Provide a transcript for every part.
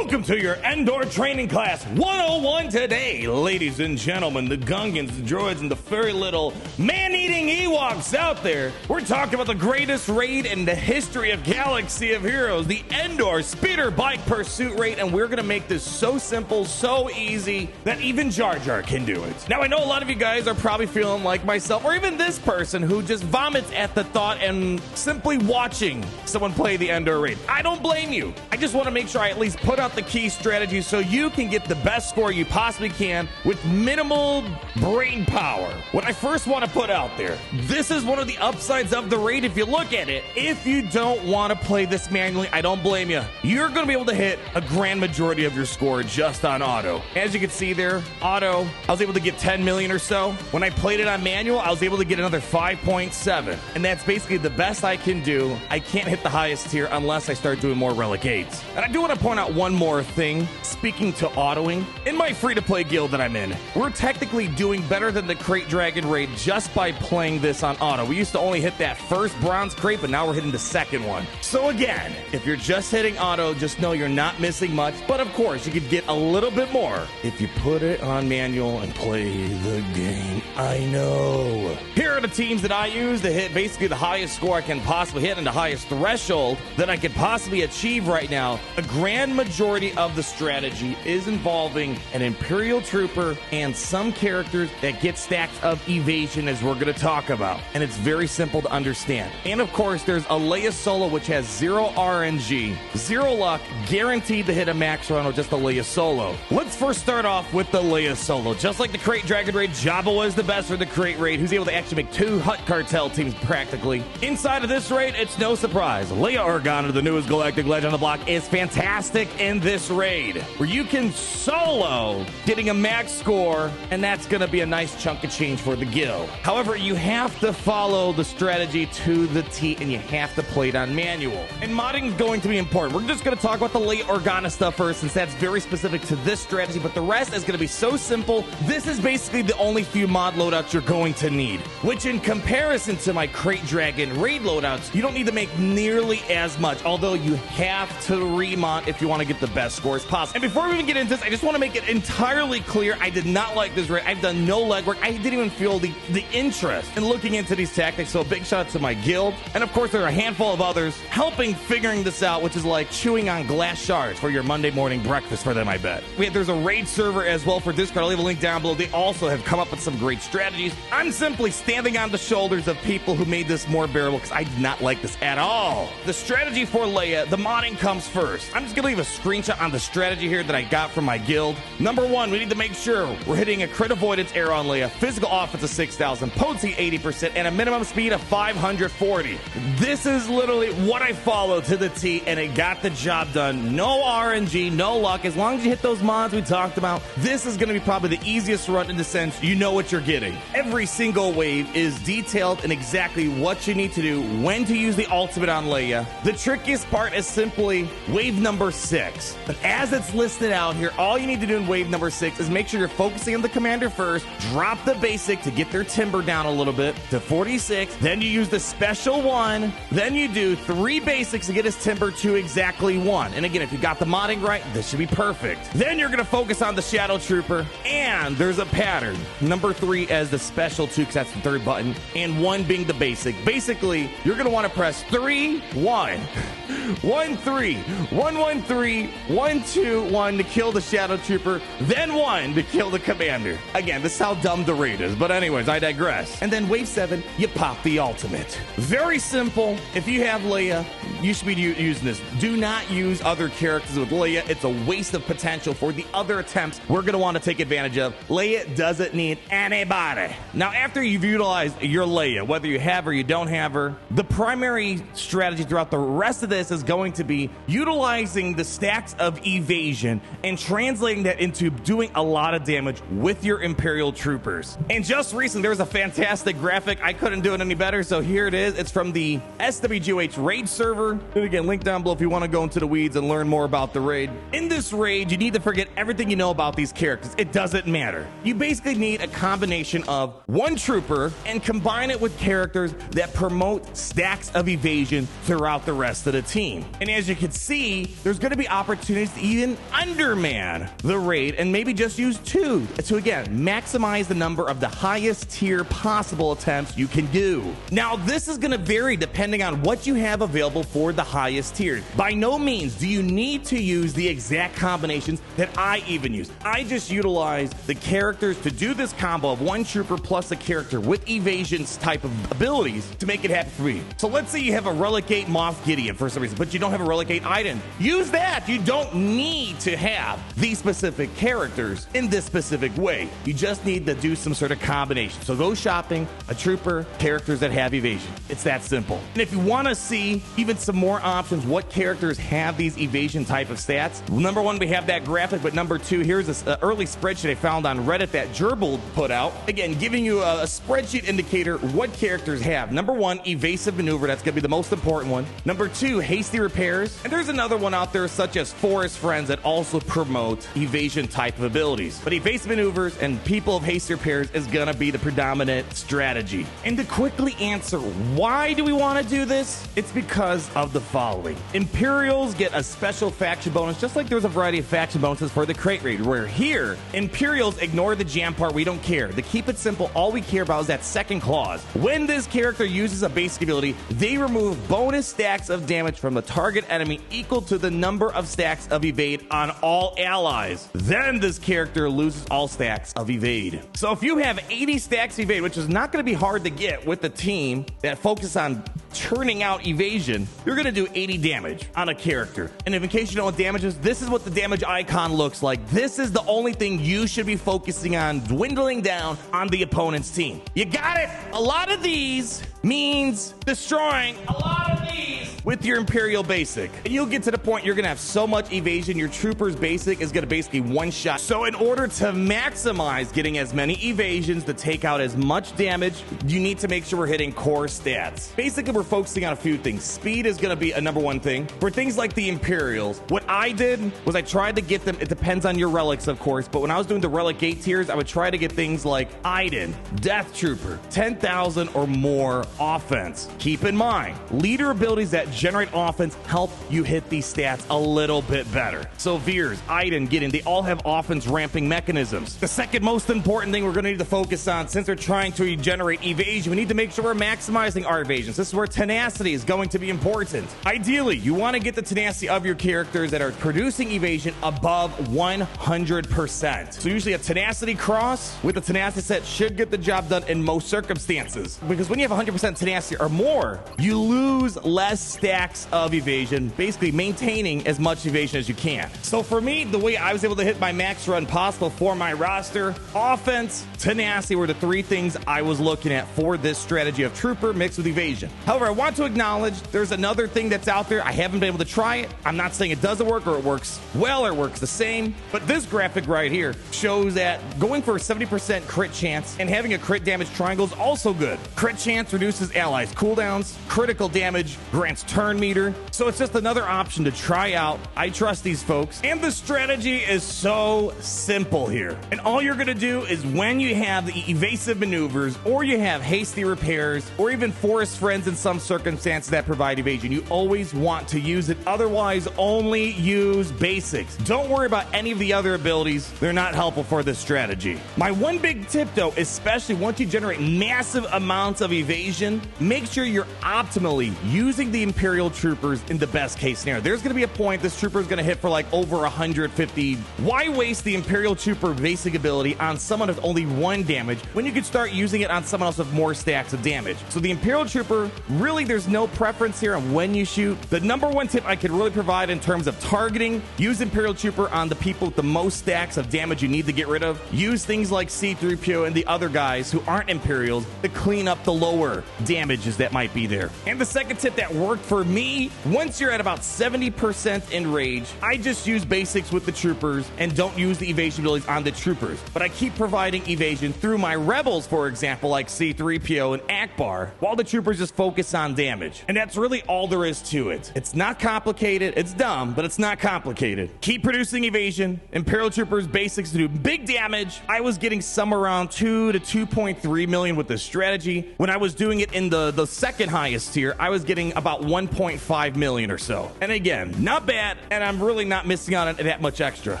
Welcome to your Endor training class 101 today, ladies and gentlemen, the Gungans, the droids, and the very little man-eating Ewoks out there. We're talking about the greatest raid in the history of Galaxy of Heroes, the Endor Speeder Bike Pursuit Raid, and we're going to make this so simple, so easy, that even Jar Jar can do it. Now, I know a lot of you guys are probably feeling like myself, or even this person who just vomits at the thought and simply watching someone play the Endor Raid. I don't blame you. I just want to make sure I at least put out the key strategy so you can get the best score you possibly can with minimal brain power. What I first want to put out there, this is one of the upsides of the raid if you look at it. If you don't want to play this manually, I don't blame you. You're going to be able to hit a grand majority of your score just on auto. As you can see there, auto, I was able to get 10 million or so. When I played it on manual, I was able to get another 5.7. And that's basically the best I can do. I can't hit the highest tier unless I start doing more relic 8s. And I do want to point out one more thing. Speaking to autoing, in my free-to-play guild that I'm in, we're technically doing better than the Crate Dragon raid just by playing this on auto. We used to only hit that first bronze crate, but now we're hitting the second one. So again, if you're just hitting auto, just know you're not missing much, but of course you could get a little bit more if you put it on manual and play the game. I know. Here are the teams that I use to hit basically the highest score I can possibly hit and the highest threshold that I could possibly achieve right now. A grand majority of the strategy is involving an Imperial Trooper and some characters that get stacks of evasion, as we're going to talk about. And it's very simple to understand. And of course, there's a LEIA solo, which has 0 RNG, 0 luck, guaranteed to hit a max run with just a LEIA solo. Let's first start off with the LEIA solo. Just like the Crate Dragon raid, Jabba was the best for the Crate raid, who's able to actually make 2 Hutt Cartel teams practically. Inside of this raid, it's no surprise. LEIA Organa, the newest galactic legend on the block, is fantastic in this raid, where you can solo getting a max score, and that's going to be a nice chunk of change for the guild. However, you have to follow the strategy to the T, and you have to play it on manual. And modding is going to be important. We're just going to talk about the LEIA Organa stuff first, since that's very specific to this strategy, but the rest is going to be so simple. This is basically the only few mod loadouts you're going to need, which in comparison to my Crate Dragon raid loadouts, you don't need to make nearly as much, although you have to remod if you want to get the best scores possible. And before we even get into this, I just want to make it entirely clear, I did not like this raid. I've done no legwork. I didn't even feel the interest in looking into these tactics, so a big shout out to my guild. And of course, there are a handful of others helping figuring this out, which is like chewing on glass shards for your Monday morning breakfast for them, I bet. There's a raid server as well for Discord. I'll leave a link down below. They also have come up with some great strategies. I'm simply standing on the shoulders of people who made this more bearable, because I did not like this at all. The strategy for LEIA, the modding comes first. I'm just gonna leave a screenshot on the strategy here that I got from my guild. Number 1, we need to make sure we're hitting a crit avoidance arrow on LEIA, physical offense of 6,000, potency 80%, and a minimum speed of 540. This is literally what I followed to the T, and it got the job done. No RNG, no luck. As long as you hit those mods we talked about, this is going to be probably the easiest run in the sense you know what you're getting. Every single wave is detailed in exactly what you need to do, when to use the ultimate on LEIA. The trickiest part is simply wave number 6. But as it's listed out here, all you need to do in wave number 6 is make sure you're focusing on the commander first, drop the basic to get their timber down a little bit to 46, then you use the special 1, then you do 3 basics to get his timber to exactly 1. And again, if you got the modding right, this should be perfect. Then you're going to focus on the Shadow Trooper, and there's a pattern. Number 3 as the special 2, because that's the 3rd button, and 1 being the basic. Basically, you're going to want to press 3, 1, 1, 3, 1, 1, 3, 1, 2, 1 to kill the Shadow Trooper, then 1 to kill the commander. Again, this is how dumb the raid is, but anyways, I digress. And then wave 7, you pop the ultimate. Very simple. If you have LEIA, you should be using this. Do not use other characters with LEIA. It's a waste of potential for the other attempts we're going to want to take advantage of. LEIA doesn't need anybody. Now, after you've utilized your LEIA, whether you have or you don't have her, the primary strategy throughout the rest of this is going to be utilizing the stacks of evasion and translating that into doing a lot of damage with your Imperial Troopers. And just recently, there was a fantastic graphic. I couldn't do it any better, so here it is. It's from the SWGOH raid server. And again, link down below if you want to go into the weeds and learn more about the raid. In this raid, you need to forget everything you know about these characters. It doesn't matter. You basically need a combination of 1 trooper and combine it with characters that promote stacks of evasion throughout the rest of the team. team. And as you can see, there's going to be opportunities to even underman the raid and maybe just use 2 to, again, maximize the number of the highest tier possible attempts you can do. Now, this is going to vary depending on what you have available for the highest tiers. By no means do you need to use the exact combinations that I even use. I just utilize the characters to do this combo of 1 trooper plus a character with evasions type of abilities to make it happen for me. So let's say you have a Relic 8 Moff Gideon for some reason, but you don't have a Relic 8 Iden. Use that. You don't need to have these specific characters in this specific way. You just need to do some sort of combination. So go shopping, a trooper, characters that have evasion. It's that simple. And if you want to see even some more options, what characters have these evasion type of stats, number 1, we have that graphic, but number 2, here's this early spreadsheet I found on Reddit that Gerbil put out. Again, giving you a spreadsheet indicator what characters have. Number 1, evasive maneuver. That's going to be the most important one. Number 2, hasty repairs. And there's another one out there such as forest friends that also promote evasion type of abilities. But evasive maneuvers and people of hasty repairs is going to be the predominant strategy. And to quickly answer why do we want to do this, it's because of the following. Imperials get a special faction bonus, just like there's a variety of faction bonuses for the crate raid, where here Imperials ignore the jam part. We don't care. To keep it simple, all we care about is that second clause. When this character uses a basic ability, they remove bonus stacks of damage from the target enemy equal to the number of stacks of evade on all allies. Then this character loses all stacks of evade. So if you have 80 stacks of evade, which is not going to be hard to get with the team that focus on churning out evasion, you're going to do 80 damage on a character. And if in case you don't know what damage is, this is what the damage icon looks like. This is the only thing you should be focusing on dwindling down on the opponent's team. You got it? A lot of these means destroying a lot of these with your Imperial basic. And you'll get to the point you're going to have so much evasion, your trooper's basic is going to basically one-shot. So in order to maximize getting as many evasions to take out as much damage, you need to make sure we're hitting core stats. Basically, we're focusing on a few things. Speed is going to be a number 1 thing. For things like the Imperials, what I did was I tried to get them, it depends on your relics, of course, but when I was doing the Relic 8 tiers, I would try to get things like Iden, Death Trooper, 10,000 or more offense. Keep in mind, leader abilities that generate offense help you hit these stats a little bit better. So Veers, Iden, Gideon, they all have offense ramping mechanisms. The second most important thing we're going to need to focus on, since we're trying to generate evasion, we need to make sure we're maximizing our evasions. This is where tenacity is going to be important. Ideally, you want to get the tenacity of your characters that are producing evasion above 100%. So usually a tenacity cross with a tenacity set should get the job done in most circumstances. Because when you have 100% tenacity or more, you lose less stacks of evasion, basically maintaining as much evasion as you can. So for me, the way I was able to hit my max run possible for my roster, offense, tenacity were the 3 things I was looking at for this strategy of trooper mixed with evasion. However, I want to acknowledge there's another thing that's out there. I haven't been able to try it. I'm not saying it doesn't work or it works well or it works the same, but this graphic right here shows that going for a 70% crit chance and having a crit damage triangle is also good. Crit chance reduces allies' cooldowns, critical damage grants turn meter, so it's just another option to try out. I trust these folks, and the strategy is so simple here. And all you're gonna do is when you have the evasive maneuvers, or you have hasty repairs, or even forest friends in some circumstances that provide evasion, you always want to use it. Otherwise, only use basics. Don't worry about any of the other abilities. They're not helpful for this strategy. My one big tip though, especially once you generate massive amounts of evasion, make sure you're optimally using the Imperial troopers in the best case scenario. There's going to be a point this trooper is going to hit for like over 150. Why waste the Imperial trooper basic ability on someone with only 1 damage when you could start using it on someone else with more stacks of damage? So the Imperial trooper, really there's no preference here on when you shoot. The number 1 tip I could really provide in terms of targeting, use Imperial trooper on the people with the most stacks of damage you need to get rid of. Use things like C-3PO and the other guys who aren't Imperials to clean up the lower damages that might be there. And the second tip that worked for me, once you're at about 70% in rage, I just use basics with the troopers and don't use the evasion abilities on the troopers. But I keep providing evasion through my rebels, for example, like C-3PO and Akbar, while the troopers just focus on damage. And that's really all there is to it. It's not complicated. It's dumb, but it's not complicated. Keep producing evasion. Imperial troopers basics to do big damage. I was getting somewhere around 2 to 2.3 million with this strategy. When I was doing it in the second highest tier, I was getting about 1 1.5 million or so. And again, not bad, and I'm really not missing out on that much extra.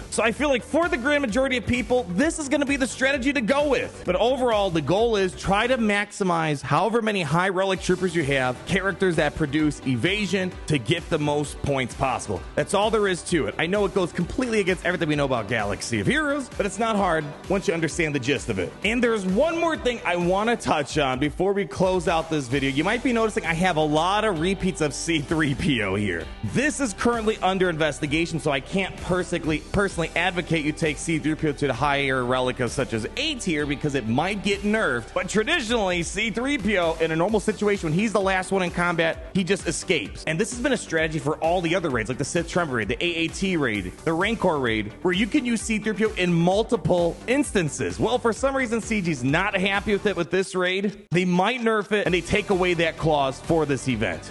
So I feel like for the grand majority of people, this is going to be the strategy to go with. But overall, the goal is try to maximize however many high relic troopers you have, characters that produce evasion, to get the most points possible. That's all there is to it. I know it goes completely against everything we know about Galaxy of Heroes, but it's not hard once you understand the gist of it. And there's one more thing I want to touch on before we close out this video. You might be noticing I have a lot of repeats of C3PO here. This is currently under investigation, so I can't personally advocate you take C3PO to the higher relicas such as A tier because it might get nerfed. But traditionally, C3PO in a normal situation, when he's the last one in combat, he just escapes. And this has been a strategy for all the other raids, like the Sith Tremor raid, the AAT raid, the Rancor raid, where you can use C3PO in multiple instances. Well, for some reason, CG's not happy with it with this raid. They might nerf it, and they take away that clause for this event.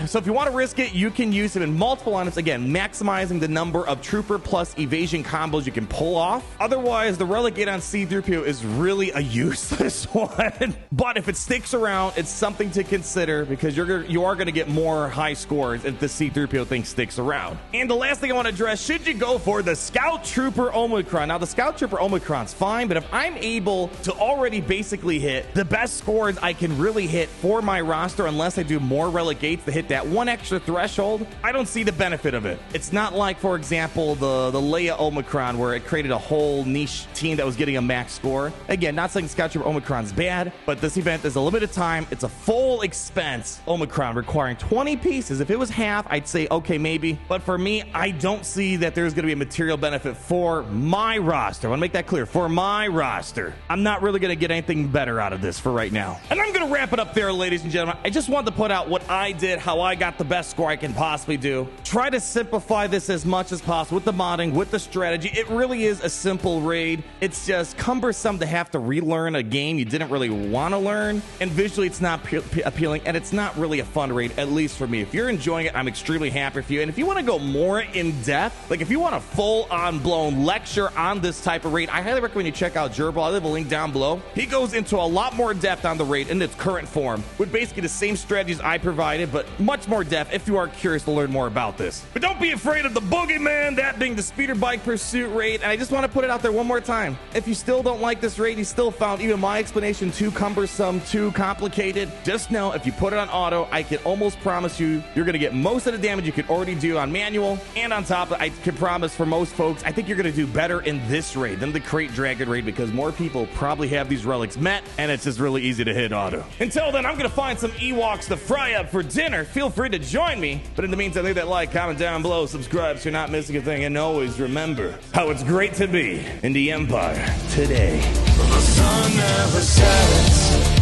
So if you want to risk it, you can use him in multiple items. Again, maximizing the number of trooper plus evasion combos you can pull off. Otherwise, the relegate on C3PO is really a useless one. But if it sticks around, it's something to consider because you are going to get more high scores if the C3PO thing sticks around. And the last thing I want to address, should you go for the Scout Trooper Omicron? Now, the Scout Trooper Omicron's fine, but if I'm able to already basically hit the best scores I can really hit for my roster, unless I do more relegates to hit that one extra threshold, I don't see the benefit of it. It's not like, for example, the LEIA Omicron, where it created a whole niche team that was getting a max score. Again, not saying Scout Trooper Omicron's bad, but this event is a limited time. It's a full expense Omicron requiring 20 pieces. If it was half, I'd say, okay, maybe. But for me, I don't see that there's going to be a material benefit for my roster. I want to make that clear. For my roster, I'm not really going to get anything better out of this for right now. And I'm going to wrap it up there, ladies and gentlemen. I just wanted to put out what I did, how I got the best score I can possibly do. Try to simplify this as much as possible with the modding, with the strategy. It really is a simple raid. It's just cumbersome to have to relearn a game you didn't really want to learn. And visually, it's not appealing, and it's not really a fun raid, at least for me. If you're enjoying it, I'm extremely happy for you. And if you want to go more in depth, like if you want a full-on blown lecture on this type of raid, I highly recommend you check out Gerbil. I leave a link down below. He goes into a lot more depth on the raid in its current form, with basically the same strategies I provided, but much more depth if you are curious to learn more about this. But don't be afraid of the boogeyman, that being the speeder bike pursuit raid. And I just want to put it out there one more time. If you still don't like this raid, you still found even my explanation too cumbersome, too complicated, just know if you put it on auto, I can almost promise you you're going to get most of the damage you could already do on manual. And on top of it, I can promise for most folks, I think you're going to do better in this raid than the Crate Dragon raid because more people probably have these relics met, and it's just really easy to hit auto. Until then, I'm going to find some Ewoks to fry up for dinner. Feel free to join me. But in the meantime, leave that like, comment down below, subscribe so you're not missing a thing, and always remember how it's great to be in the Empire today. The sun never sets.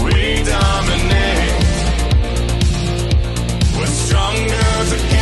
We dominate. We're stronger together.